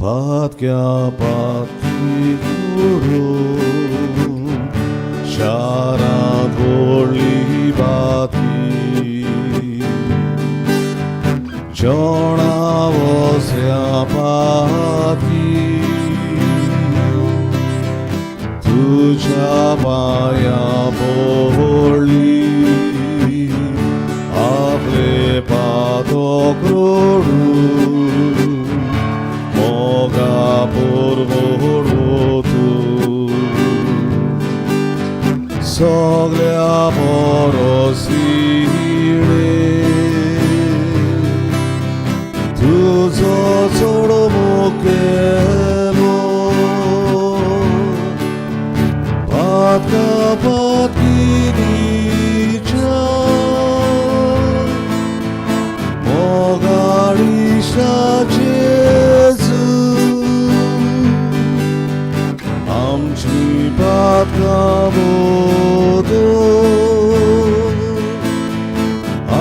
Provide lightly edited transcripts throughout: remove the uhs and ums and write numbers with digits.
Patkia patti kuru Shara dholi bati Chona vosya pati Tuja paya boli Ave pato kroru Moga porvorotu Soglea porosire Tuzo solo mokemo Patka patkinica Mogarisha Jezu Amchi patka bodo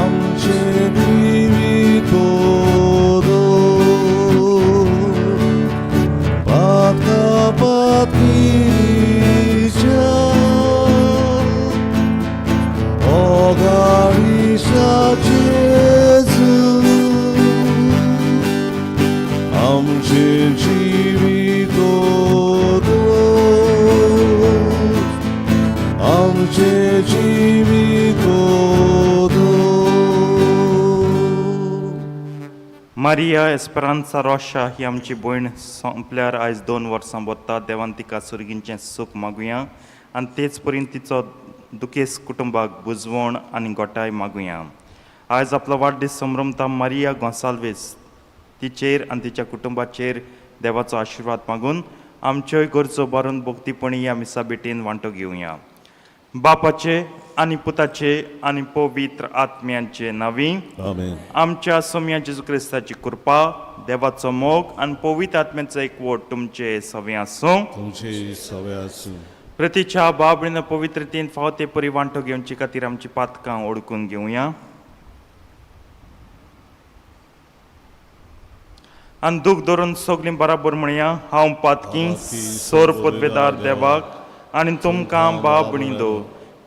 Amche divitodo Patka patkinica Mogarisha Jezu Amche divitodo Amche divitodo Maria Esperanca Rocha ही आमची भयण संपल्यार आयज 2 वर्सां भोगता. देवान तिका सुर्गींचें सूख मागुया आनी तेच परीन तिचो दुखेस्त कुटुंबाक बुजवण आनी गोठाय मागुया. आयज आपलो वाडदीस संभ्रमता मारिया गोंसाल्वीस तिचेर आनी तिच्या कुटुंबाचेर देवाचो आशिर्वाद मागून आमच्योय गरजो बारून भोगतीपणी ह्या मिसा बेटीन वांटो घेवया. बापाचे आनी पुताचे आनी पवित्र आत्म्यांचे नांवी Amen. आमच्या सोम्या जेजू क्रिस्ताची कृपा देवाचो मोग आनी पवित्र आत्म्याचो एकवट तुमचे सवे आसूं. तुमचे सवे आसूं. प्रतीच्या बाबळीन पवित्रतेन फावते परी वांटो घेवचे खातीर आमची पातकां ओळखून घेवया. आनी दूख धरून सगलीं बराबर म्हणया. हांव पातकी सोर पदवेदार देवाक आनी तुमकां बाबणीदो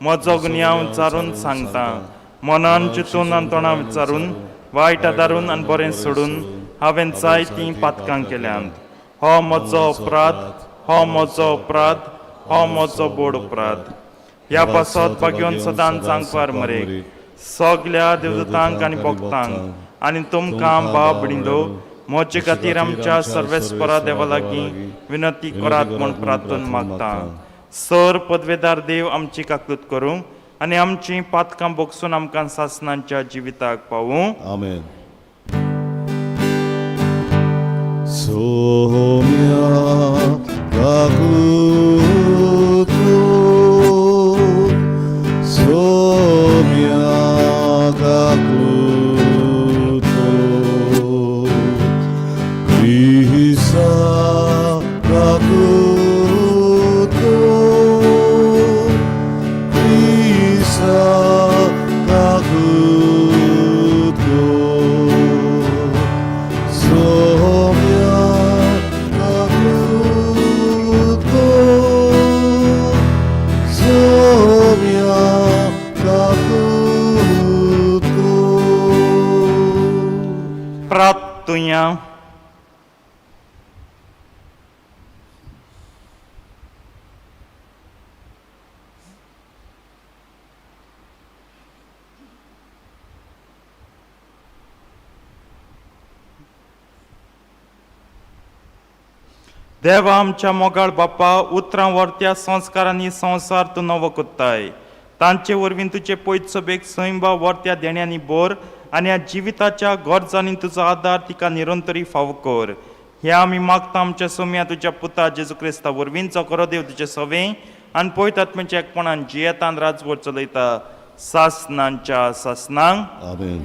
म्हजो गुन्यांव विचारून सांगता. मनान चिंतून आनी तोंडां विचारून वायट आदारून आनी बरें सोडून हांवें जायतीं पातकां केल्यांत. हो म्हजो अपराध, हो म्हजो अपराध, हो म्हजो बोड अपराध. ह्या पासत बागेवन सदांच सांगपार मरे सगल्या देवदूतांक आनी भक्तांक आनी तुमकां बाबणीदो म्हजे खातीर आमच्या सर्वेस्परा देवा लागीं विनंती करात म्हूण प्रार्थना मागता. सर पदवेदार देव आमची काकूत करूं आनी आमची पातकां भोगसून आमकां सासणांच्या जिविताक पावूं. Amen. Somia kakutu Somia kakutu Krisa kakutu Krisa kakutu Somia kakutu Somia kakutu प्रार्थुया. देवा आमच्या मोगाळ बाप्पा उतरां वर्त्या संस्कारांनी संवसार तूं नवो कोत्ताय. तांचे वरवीं तुजे पयत सभेक सैंबा वर्त्या देण्यांनी बोर आनी ह्या जिविताच्या गरजांनी तुजो आदार तिका निरंतरी फावो कर. हे आमी मागता आमच्या सोम्या तुज्या पुता जेजू क्रिस्ता वरवींचो करो देव तुजे सवे आनी पयत आत्म्याच्या एकपणान जियेतान राजवट चलयता सासनांच्या सासनांक. Amen.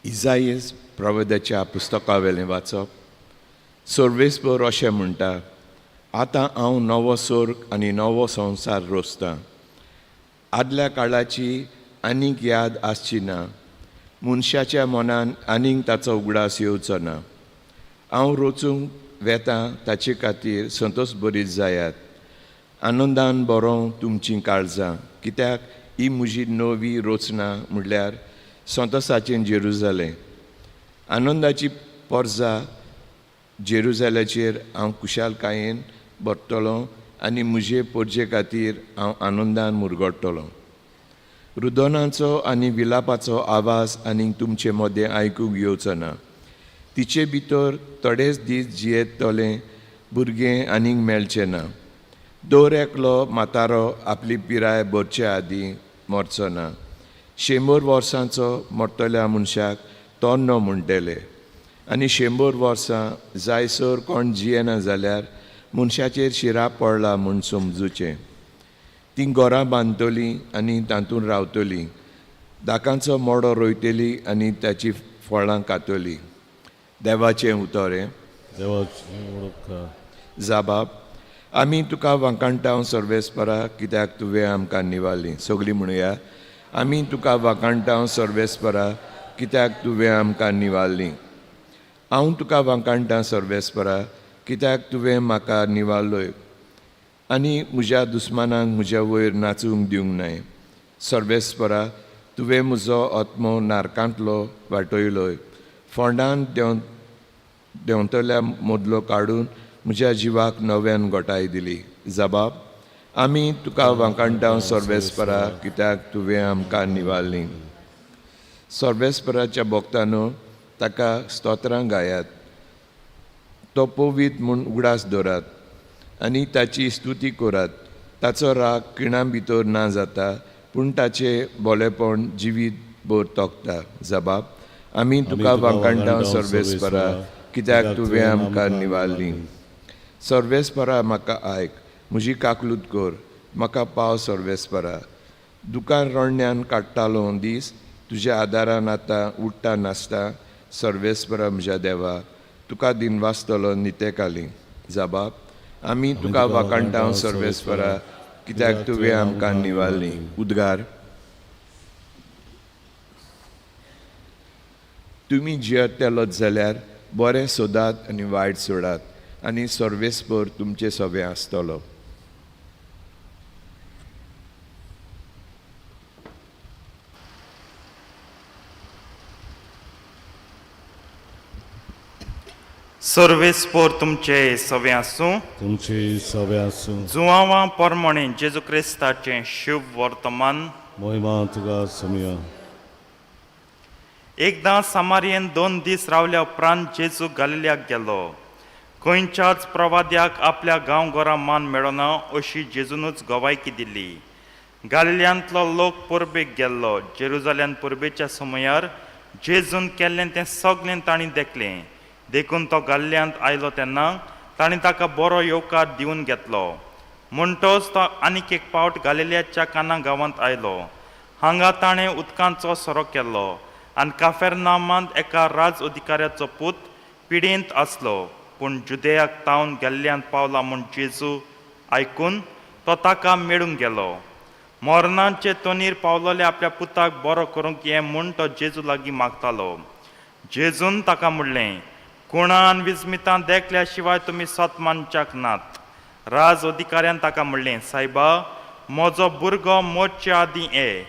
इजाईस प्रवदाच्या पुस्तकावेलें वाचप. सर्वेस्पर अशें म्हणटा, आतां हांव नवो स्वर्ग आनी नवो संवसार रोसतां. आदल्या काळाची आनीक याद आसची ना, मनशाच्या मनान आनीक ताचो उगडास येवचो ना. हांव रोचूंक वेतां ताचे खातीर संतोश बरीत जायात. आनंदान बरों तुमचीं काळजां, कित्याक ही म्हजी नवी रोचना म्हणल्यार संतोशाचें जेरुजालें. आनंदाची पोरजां जेरुजाल्याचेर हांव खुशालकायेन भरतलों आनी म्हजे पोरजे खातीर हांव आनंदान मुरगडटलों. रुदोनाचो आनी विलापाचो आवाज आनीक तुमचे मदें आयकूंक येवचो ना. तिचे भितर थोडेच दीस जियेतले भुरगें आनीक मेळचें ना. दर एकलो म्हातारो आपली पिराय भरचे आदीं मरचो ना. 100 वर्सांचो मरतल्या मनशाक तोन्नो म्हणटले आनी 100 वर्सां जायसर कोण जियेना जाल्यार मनशाचेर शिराप पडला म्हूण समजुचें. तीं घरां बांदतलीं आनी तातूंत रावतलीं. दाकांचो मोडो रोयतलीं आनी ताची फळां खातलीं. देवाचें उतोरें. जाबाब, आमी तुका वांकाणटाव सर्वेस्परा, कित्याक तुवें आमकां निवालीं. सगलीं म्हणुया, आमी तुका वांकाणटाव सर्वेस्परा, कित्याक तुवें आमकां निवालीं. हांव तुका वांकाणटां सर्वेस्परा, कित्याक तुवें म्हाका निवालोय आनी म्हज्या दुस्मानांक म्हज्या वयर नाचूंक दिवंक नाय. सर्वेस्परा, तुवें म्हजो आत्मो नारकांतलो वाटयलोय. फोंडान देंवतल्या मदलो काडून म्हज्या जिवाक नव्यान गोटाय दिली. जबाब, आमी तुका वांकाणटाव सर्वेस्परा, कित्याक तुवें आमकां निवालीं. सर्वेस्पराच्या भोगतानो ताका स्तोत्रां गायात. तो पवीत म्हूण उगडास दवरात आनी ताची स्तुती करात. ताचो राग खिणा भितर ना जाता, पूण ताचें बोलेपण जिवीत भर तोखता. जबाब, आमी तुका वांकाणटाव सर्वेस्परा, कित्याक तुवें आमकां निवालीं. सर्वेस्परा, म्हाका आयक, म्हजी काकलूत कर, म्हाका पाव सर्वेस्परा. दुकान रोडण्यान काडटालो दीस तुज्या आदारान आतां उडटा नासता. सर्वेस्परा म्हज्या देवा, तुका दिनवासतलो नितेकाली. जबाब, आमी तुका वांकाणटाव सर्वेस्परा, कित्याक तुवें आमकां निवालीं. उद्गार. तुमी जियेतलोच जाल्यार बरें सोदात आनी वायट सोडात आनी सर्वेस्पर तुमचें सवें आसतलो. सर्वेस्पोर तुमचे सवे आसूं. तुमचे सवे आसूं. जुवांवा पोरमोणे जेजू क्रिस्ताचें शुभ वर्तमान. मोहिमा तुका समिया. एकदां सामारियेन 2 दीस रावल्या उपरांत जेजू गलिल्याक गेलो. खंयच्याच प्रवाद्याक आपल्या गांवघरां मान मेळना अशी जेजूनच गवायकी दिली. गलिल्यांतलो लोक पुर्बेक गेल्लो. जेरुजाल्यान पुर्बेच्या समयार जेजून केल्लें तें सगळें तांणी देखलें. देखून तो गलिल्यांत आयलो तेन्ना तांणी ताका बरो येवकार दिवन घेतलो. म्हणटच तो आनीक एक पावट गलिल्याच्या काना गांवांत आयलो. हांगा ताणें उदकांचो सोरो केल्लो आनी काफेर्नाउमांत एका राज अधिकाऱ्याचो पूत पिडेंत आसलो. पूण जुदेयाक तावन गलिल्यांत पावला म्हूण जेजू आयकून तो ताका मेळूंक गेलो. मरणाचे तोंडीर पावलोले आपल्या पुताक बरो करूंक ये म्हूण तो जेजू लागीं मागतालो. जेजून ताका म्हणलें, कुणान विस्मितां देखल्या शिवाय तुमी सत मानच्याक नात. राज अधिकाऱ्यान ताका म्हणलें, सायबा, म्हजो भुरगो मरचे आदीं ये.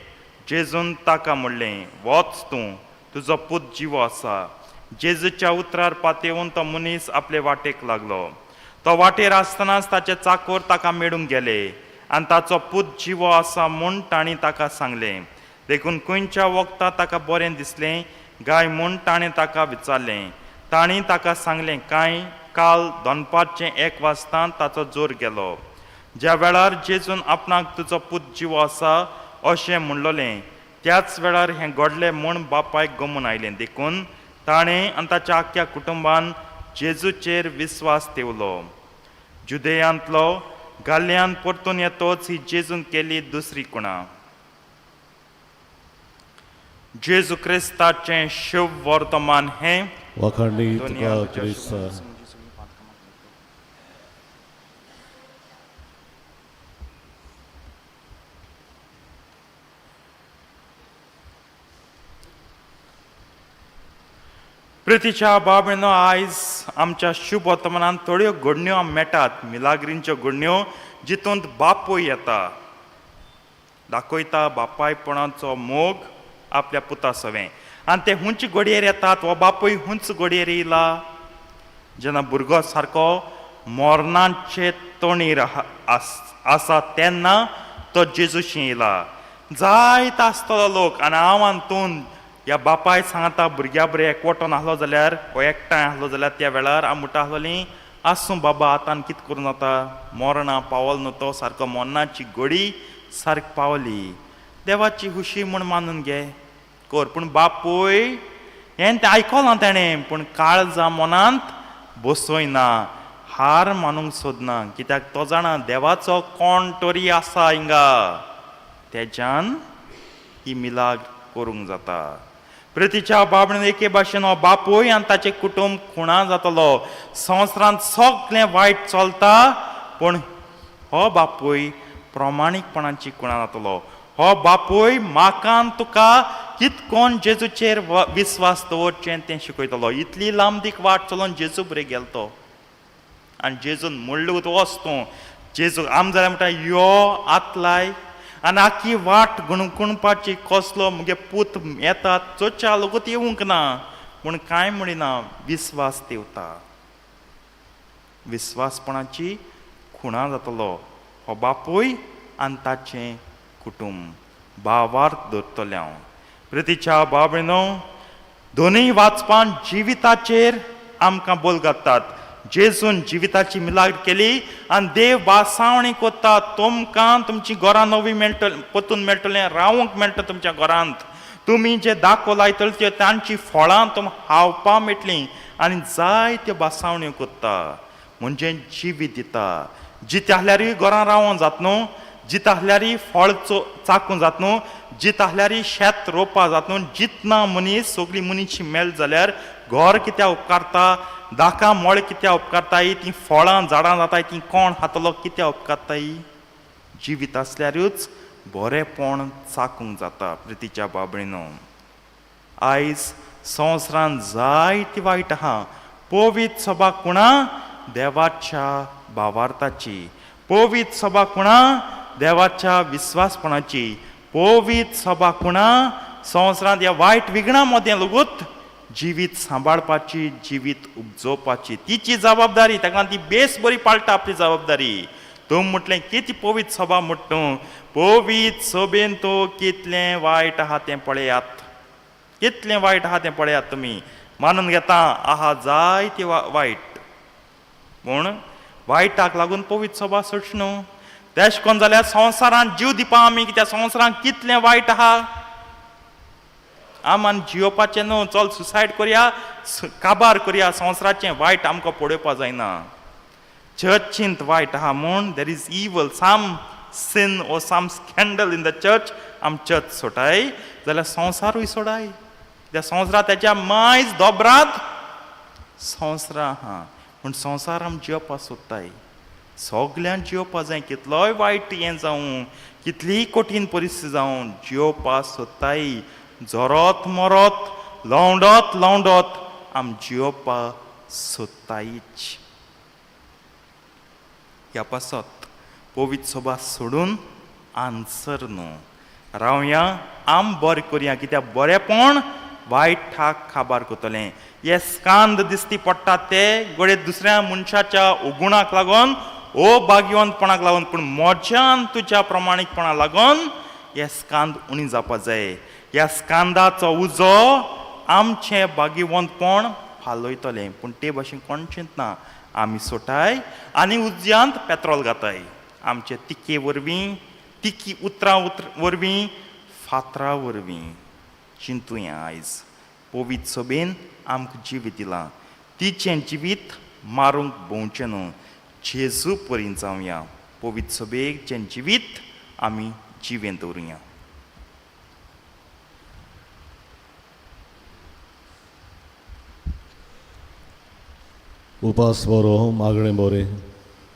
जेजून ताका म्हणलें, वच तूं, तुजो पूत जिवो आसा. जेजूच्या उतरार पातयेवन तो मनीस आपले वाटेक लागलो. तो वाटेर आसतनाच ताचे चाकर ताका मेळूंक गेले आनी ताचो पूत जिवो आसा म्हूण तांणी ताका सांगलें. देखून खंयच्या वखदां ताका बरें दिसलें गाय म्हूण ताणें ताका विचारलें. तांणी ताका सांगलें, काल दनपारचें 1 वाजता ताचो जोर गेलो. ज्या वेळार जेजून आपणाक तुजो पूत जिवो आसा अशें म्हणलोलें, त्याच वेळार हें घडलें म्हूण बापायक गमून आयलें. देखून ताणें आनी ताच्या आख्या कुटुंबान जेजूचेर विस्वास ठेवलो. जुदेयांतलो गलिल्यांत परतून येतोच ही जेजून केली दुसरी खुणां. जेजू क्रिस्ताचें शुभ वर्तमान हें. वखाणी तुका क्रिस्ता. प्रितीच्या बाबळीनो आयज आमच्या शुभ वर्तमानांत थोड्यो घडण्यो मेळटात मिलाग्रींच्यो घडण्यो जितूंत बापूय येता दाखयता बापायपणाचो मोग आपल्या पुता सवें आनी ते हुंच घडयेर येतात हो बापूय हुंच घडयेर येयला जेन्ना भुरगो सारको मोरणाचे तोणीर आसा तेन्ना तो जेजूशी येयला जायतो आसतलो लोक आनी हांव आनी तूं ह्या बापाय सांगता भुरग्या बरें एकवटून आसलो जाल्यार हो एकठांय आसलो जाल्यार त्या वेळार हांव म्हणटा आसलोलीं आसूं बाबा आतां कितें करून जाता मोरणां पावल न्हू तो सारको मोरणाची घडी सारकी पावली देवाची खुशी म्हूण मानून घे कोर पूण बापूय हें तें आयकलां ताणें पूण काळजा मनांत बसयना हार मानूंक सोदना कित्याक तो जाणा देवाचो कोण तरी आसा हिंगा तेज्यान ही मिलाग करूंक जाता प्रितीच्या बाबडीन एके भाशेन हो बापूय आनी ताचें कुटूंब खुणा जातलो संवसारांत सगळें वायट चलता पूण हो बापूय प्रमाणीकपणाची खुणा जातलो हो बापूय म्हाका तुका कितकोन जेजूचेर विस्वास दवरचें तें शिकयतलो इतली लांबदीक वाट चलोवन जेजू बरें गेलो तो आनी जेजून म्हणलें वच तूं जेजू आम जाल्यार म्हणटा यो आतलाय आनी आख्खी वाट गुणकुणपाची कसलो मुगे पूत येता चोच्या लोकूत येवंक ना पूण कांय म्हणिना विस्वास देंवता विस्वासपणाची खुणा जातलो हो बापूय आनी ताचें कुटूंब भावार्थ धरतलें हांव प्रितीच्या बाबळीनो दोनूय वाचपान जिविताचेर आमकां बोल घालतात जेजून जिविताची मिलाग केली आनी देव बासावणी कोत्ता तुमकां तुमची घरां नवी मेळटली पोतून मेळटलें रावूंक मेळटा तुमच्या घरांत तुमी जे दाखो लायतले तांची फळां तुमकां हावपा मेळटलीं आनी जायत्यो बासावण्यो कोत्ता म्हणजे जिवीत दिता जिते आहल्यारूय घरां रावों जाता न्हू जिता आहल्यारूय फळ चाकूं जाता न्हू जिता आहल्यारूय शेत रोवपा जाता न्हू जितना मनीस सगळीं मनशां मेळ जाल्यार घर कित्याक उपकारता दाकां मोळ कित्याक उपकारताय तीं फळां झाडां जाताय तीं कोण खातलो कित्याक उपकारताय जिवीत आसल्यारूच बरेंपण चाकूंक जाता प्रितीच्या बाबळीनो आयज संवसारांत जायती वायट आहा पवित्र सभा कुणा देवाच्या भावार्थाची पवित्र सभा कुणा देवाच्या विस्वासपणाची पवित्र सभा कुणा संवसारांत ह्या वायट विघ्ना मदें लेगूत जिवीत सांबाळपाची जिवीत उपजोवपाची तिची जबाबदारी ताका ती बेस बरी पाळटा आपली जबाबदारी तूं म्हटलें कितें पवित्र सभा म्हटूं पवित्र सभेन तूं कितलें वायट आहा तें पळयात कितलें वायट आहा तें पळयात तुमी मानून घेता आहा जायती वायट पूण वायटाक लागून पवित्र सभा सुटच न्हू तेश कोन्न जाल्यार संवसारांत जीव दिवपा आमी कित्याक संवसारांत कितलें वायट आहा आमान जियोवपाचें न्हू चल सुसायड करया काबार करया संवसाराचें वायट आमकां पळोवपा जायना चर्चींत वायट आहा म्हूण देर इज इवल सम sin or some scandal in the church आम चर्च सोडाय जाल्यार संवसारूय सोडाय त्या संवसारांत तेच्या मायज दोबरात संवसार आहा पूण संवसार आम जियोवपा सोदताय सगळ्यांक जियोवपा जाय कितलोय वायट हें जावं कितलीय कठीण परिस्थिती जावं जियोवपा सोदताय जोरोत मोरोत लवंडोत आम जियोवपा सोदतायच ह्या पासत पवित्र सभा सोडून आन्सर न्हू रावया आम बरें करया कित्याक बरेंपण वायटाक काबार करतलें हे स्कांद दिसती पडटा ते गडे दुसऱ्या मनशाच्या उगुणाक लागून ओ भाग्यवंतपणाक लागून पूण म्हज्यान तुज्या प्रमाणीकपणा लागून हे स्कांद उणी जावपा जाय ह्या स्कांदाचो उजो आमचें भाग्यवंतपण फालोयतलें पूण ते भाशेन कोणचेंच ना आमी सोटाय आनी उज्यांत पेत्रोल घाताय आमचे तिके वरवीं तिकी उतरां वरवीं फातरा वरवीं चिंतुया आयज पवित्र सभेन आमकां जिवीत दिलां तिचें जिवीत मारूंक भोंवचें न्हू जेजू पर्यंत जावया पवित्र सभेचें जिवीत आमी जिवेंत दवरुया उपास बरो मागणें बरें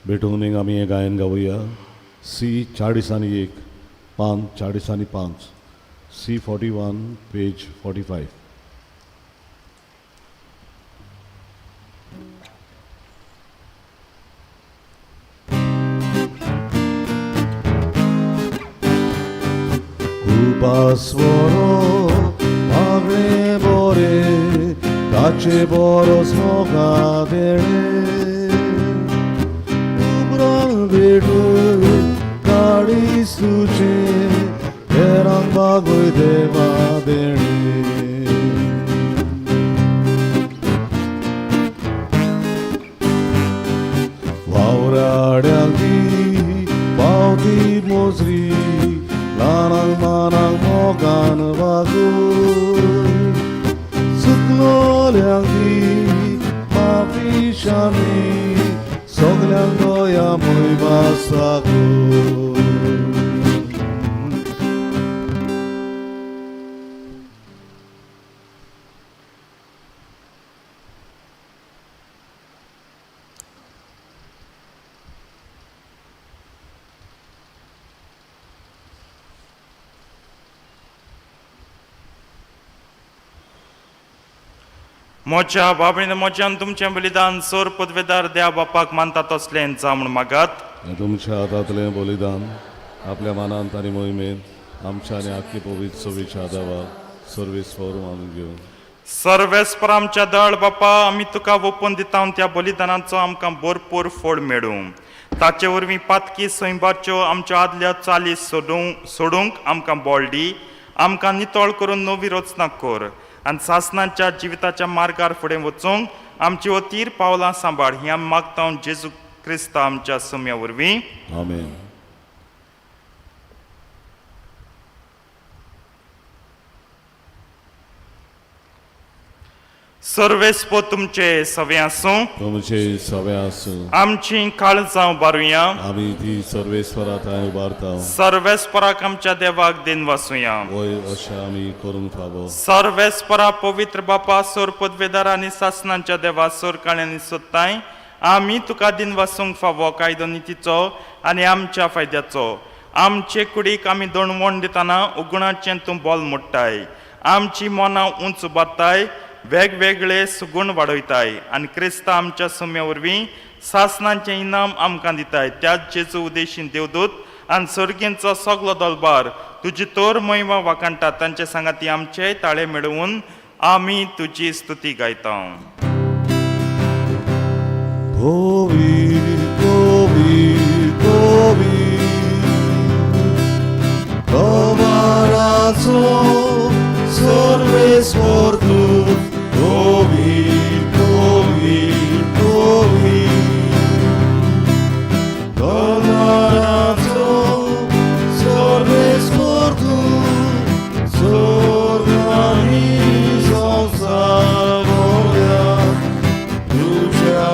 भेटून आमी हें गायन गावया C40 पान 40 C41 पेज 45 स्वरो मागणे बोरे ताचे बोरोस मोगा देणे उबरां भेटू गाडी सुचे हेरांक बागोय देवा देणे वावराड्यांक दी पावती मोजरी ल्हानांक मानांक मोगान वागोय सुकलोल्यांक दी माफी शामी सगल्यांक गोंया मोहिमा सागोय मोच्या बाबळीन मोच्यान तुमचें बलिदान सोर पदवेदार देवा बापाक मानतात असलें जावं म्हूण मागात तुमच्या हातांतलें बलिदान आपल्या मानांत आनी मोहिमेंत आमच्या आनी आख्खी पवित्र सभेच्या देवा सर्वेस्वर आमी घेवन सर्वेस्पर आमच्या दळ बापा आमी तुका ओपून दिता त्या बलिदानाचो आमकां भरपूर फळ मेळूं ताचे वरवीं पातकी सैंबाच्यो आमच्यो आदल्या चाली सोडूंक आमकां बोळडी आमकां नितळ करून नवी रचना कर आनी सासणाच्या जिविताच्या मार्गार फुडें वचूंक आमची वतीर पावलां सांबाळ ही आमी मागता जेजू क्रिस्त आमच्या सुम्या वरवीं आमेन. सर्वेस्पो तुमचे सवे आसूं तुमचे सवे आसूं आमची काळजां उबारुया आमी ती सर्वेस्वरा थंय उबारता सर्वेस्पराक आमच्या देवाक दिन वासुया वय अशें आमी करूंक फावो सर्वेस्परा पवित्र बापा सोर पदवेदार आनी सासणांच्या देवा सोर काळ्यांनी सोदताय आमी तुका दिन वासूंक फावो कायदो नितीचो आनी आमच्या फायद्याचो आमचे कुडीक आमी दणवण दितना उगणाचें तूं बोल मोडटाय आमची मनां उंच उबारताय वेगवेगळे सुगूण वाडयताय आनी क्रिस्त आमच्या सुम्या वरवीं सासणांचें इनाम आमकां दिताय त्याच जेजू उदेशीन देवदूत आनी सर्गींचो सगलो दलबार तुजी तोर महिमा वाकाणटा तांचे सांगाती आमचे ताळे मेळवून आमी तुजी स्तुती गायता. Covid, Covid, Covid, Tomarazo, Sorves por tu, Covid, Covid, Covid, Tomarazo, Sorves por tu, Sorganizo Salvoria, Lucia.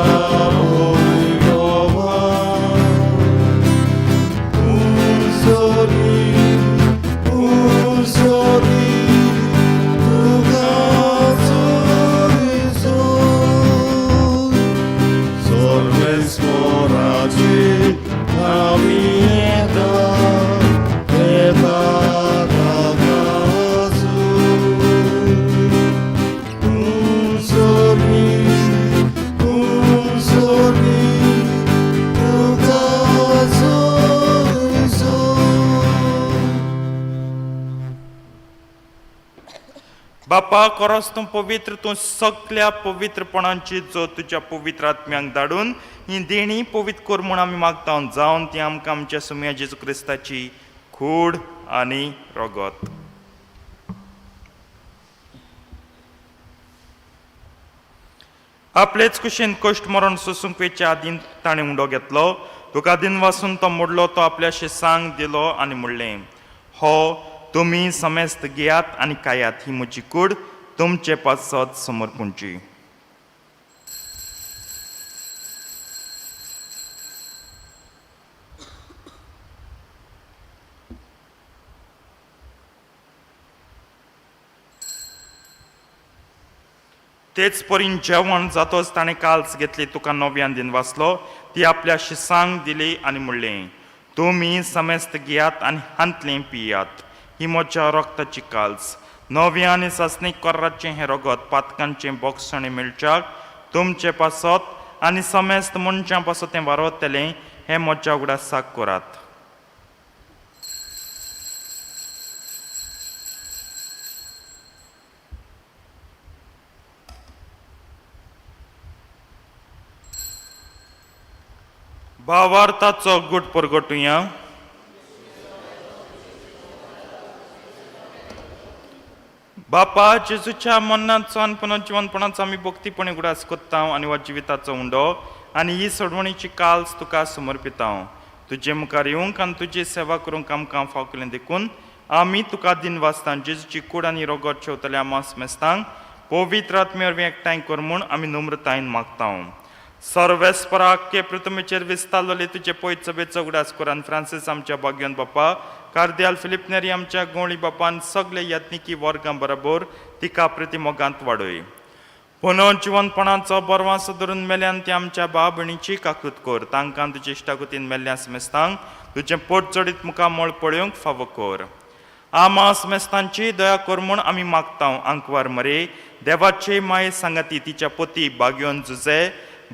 बापा खरोच तूं पवित्र तूं सगल्या पवित्रपणांची जो तुज्या पवित्र आत्म्यांक धाडून ही देणी पवित्र कर म्हूण आमी मागता जावन ती आमकां आमच्या सुम्या जेजू क्रिस्ताची खूड आनी रगत. आपलेच कुशीन कश्ट मरण सोसूंक वेच्या आदीं ताणें उंडो घेतलो तुका दिन वासून तो मोडलो तो आपल्या शिसांक दिलो आनी म्हणलें हो तुमी समेस्त घेयात आनी खायात ही म्हजी कूड तुमचे पासत समर्पणची. तेच परीन जेवण जातोच ताणें काल्स घेतली तुका नव्यान दिन वाचलो ती आपल्या शिसांक दिली आनी म्हणलें तुमी समेस्त घेयात आनी हांतलें पियात ही म्हज्या रक्ताची काल्स नव्या आनी सासणीक कोर्राचें हें रगत पातकांचें बोगसणें मेळच्याक तुमचे पासत आनी समेस्त मनशां पासत तें वारवतलें हें म्हज्या उगडासाक करात. भावार्थाचो गुट परगटुया. बापा जेजूच्या मरणाचो आनी पुनर्जीवनपणाचो आमी भक्तीपणे उगडास कोत्ता आनी वा जिविताचो उंडो आनी ही सोडवणीची काल्स तुका समर्पिता. तुजे मुखार येवंक आनी तुजी सेवा करूंक आमकां फावकलें देखून आमी तुका दिन वाचता. जेजूची कूड आनी रोगोट शेवतल्या मास मेस्तांक पवित्र आत्मे वरवीं एकठांय कर म्हूण आमी नम्रतायेन मागता. सर्वेस्पराके पृथ्वीचेर विस्तारलेले तुजे पयत सभेचो उगडास कर आनी फ्रांसीस आमच्या भाग्यवन बापा, कार्दियाल फिलिप नेरी आमच्या गवळी बापान सगळे यत्निकी वर्गां बरोबर तिका प्रतिमोगांत वाडय. पुनर्जीवनपणाचो बरवासो धरून मेल्यान ती आमच्या भाव भयणीची काकूत कर. तांकां तुजे इश्टागतीन मेल्ल्या मेस्तांक तुजें पोट चडीत मुखार मोळ पळोवंक फावो कर. आमास मेस्तांची दया कर म्हूण आमी मागता. आंकवार मरे देवाचे माये सांगाती तिच्या पती भाग्यवन जुजे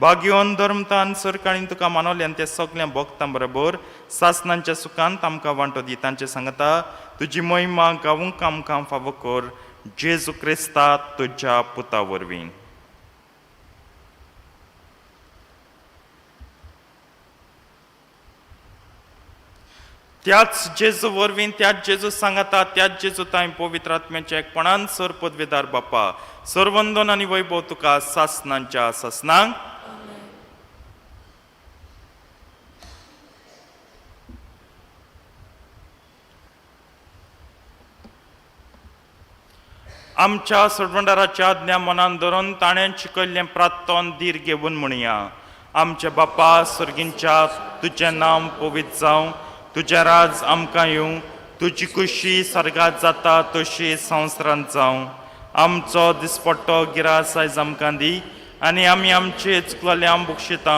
भाग्यवन धर्मतान सरकाळीन तुका मानवले आनी त्या सगळ्या भक्तां बरोबर सासणांच्या सुखांत आमकां वांटो दी. तांचे सांगता तुजी महिमा गावूंक आमकां फावो कर. जेजू क्रिस्ता तुज्या पुता वरवीं. त्याच जेजू वरवीं त्याच जेजू सांगता त्याच जेजू ताई पवित्र आत्म्याच्या एकपणान सर पदवेदार बापा सर्वंदन आनी वैभव तुका सासणांच्या सासणांक. आमच्या सोडवंडाराच्या आज्ञा मनान धरून ताणें शिकयल्लें प्रार्थन धीर घेवन म्हणया. आमचे बापा सर्गींच्या तुजें नांव पवित्र जावं, तुजें राज आमकां येवं, तुजी खुशी सर्गात जाता तशी संवसारांत जावं. आमचो दिसपट्टो गिरास आयज आमकां दी आनी आमी आमचे चुकलेल्यांक बक्षिता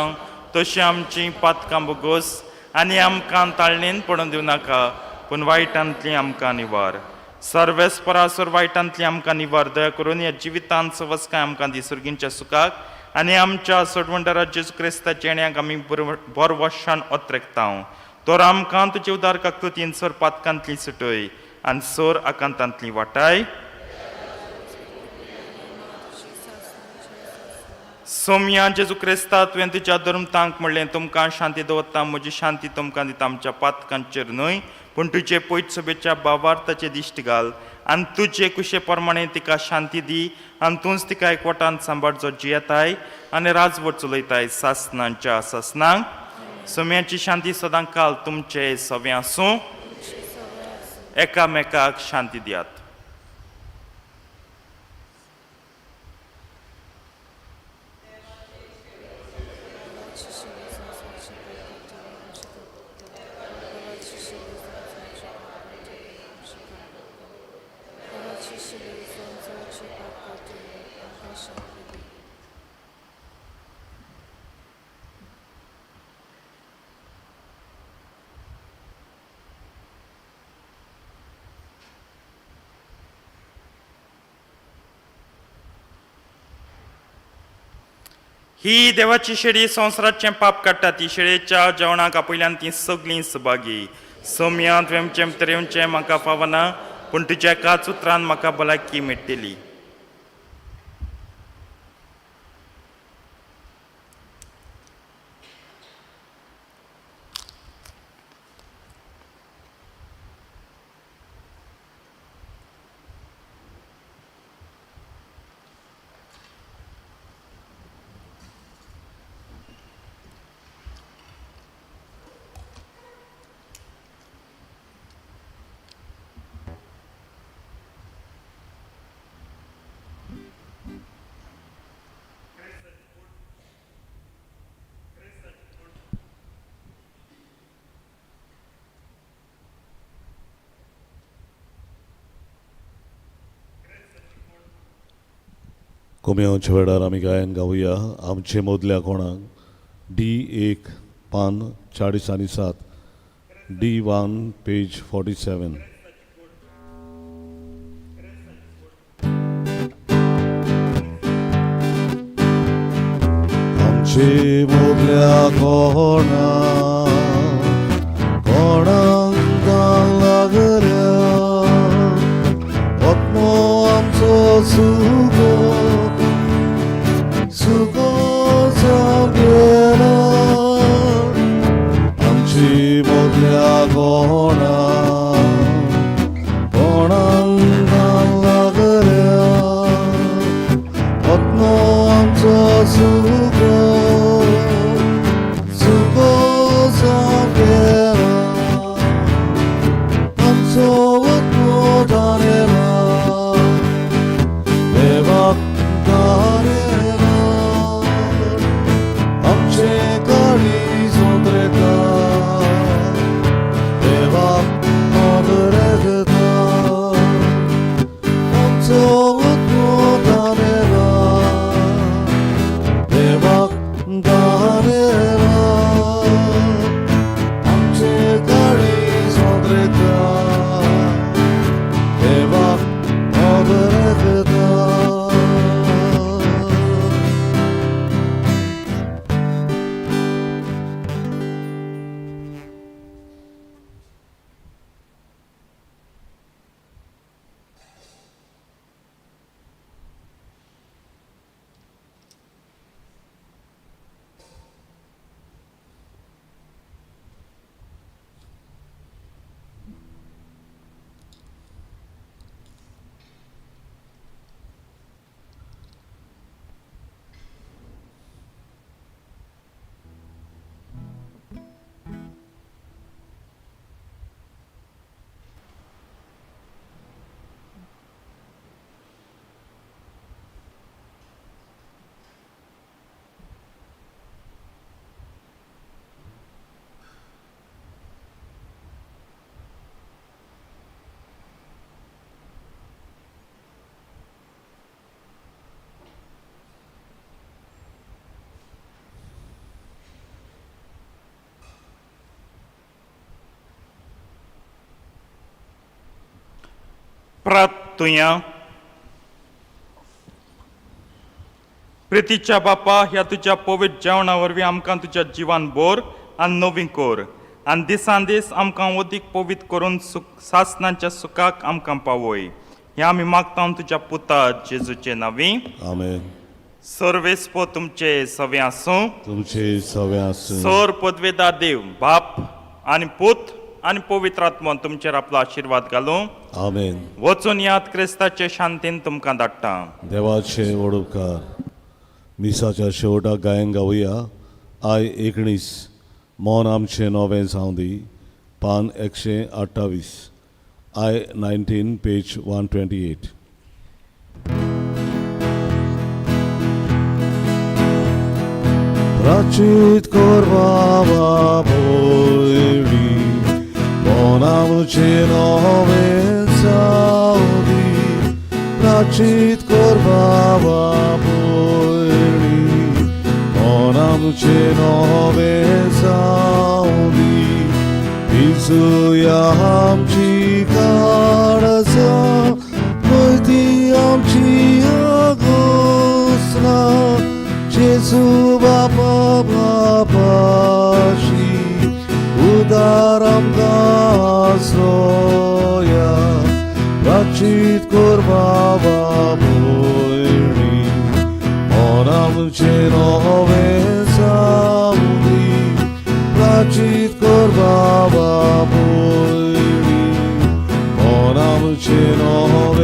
तशी आमची पातकां बोगोस आनी आमकां ताळणेन पडून दिवं नाका पूण वायटांतली आमकां निवार. सर्वेस्परासोर वायटांतली आमकां निवार. दया करून ह्या जिवितांत सवस्काय आमकां दी सुर्गींच्या सुखाक आनी आमच्या सोडवंडारा जेजू क्रिस्ताच्या येण्याक आमी बरो वर्षान ओत्रेकता. तर आमकां तुजे उदार काकूतीन सर पातकांतली सुटय आनी सर आकांतांतली वाटाय. सोम्या जेजू क्रिस्ता तुवें तुज्या धर्मतांक म्हणलें तुमकां शांती दवरता, म्हजी शांती तुमकां दिता. आमच्या पातकांचेर न्हय पूण तुजे पयत सभेच्या भावार्थाचे दिश्ट घाल आनी तुजे कुशे प्रमाणे तिका शांती दी आनी तूंच तिका एकवटान सांबाळचो जियेताय आनी राजवट चलयताय सासणांच्या सासणांक. सोम्याची शांती सदां काल तुमचे सवे आसूं. एकामेकाक शांती दियात. ही देवाची शेळी संवसाराचें पाप काडटा. ती शेळयेच्या जेवणाक आपयल्यान ती सगळीं सुभागी. सोम्या तुवेंचें तरेवचें म्हाका फावना पूण तुज्या एकाच उतरान म्हाका भलायकी मेळटली. कोम्याच्या वेळार आमी गायन गावया आमचे मोदल्या कोणाक D1 पान 40 D1 पेज 47. आमचे मोदल्या कोणाक लागल्या आत्मो आमचो सुगो सुगो जागेला प्रार्थुया. प्रितीच्या बापा, ह्या तुझ्या पवित्र जेवणावरवी आमकां तुझ्या जिवान बोर आनी नवी कोर आनी दिसान दीस आमकां अदीक पवित्र करून सासणाच्या सुखाक आमकां पावय. हे आमी मागता तुझ्या पुता जेजूचे नांवी. आमेन. सर्वेस्पो तुमचे सवे आसूं. तुमचे सवे आसूं. सर पदवेदार देव बाप आनी पूत आनी पवित्र आत्मन तुमचेर आपलो आशिर्वाद घालूं. आमेन. वचून यात क्रिस्ताचे शांतीन तुमकां धाडटा. देवाचे वडोवकार. मिसाच्या शेवटाक गायन गावया. आय 19 मोन आमचे नवे जावं दी. पान 128. I 19 page 128. प्राचित करवा बोयडी मोन आमचे नवे जावं दी. प्राचित करवा बोयडी मोन आमचे नवे जावं दी. भिजुया आमची काळजां, पळती आमची अगोसना. जेजू बापा बापाशी उदार आमकां आश्रया. प्राचित कर बाबा भयणी मोन आमचे नवे जावं दी. प्राचित कर बाबा भयणी मोन आमचे नवे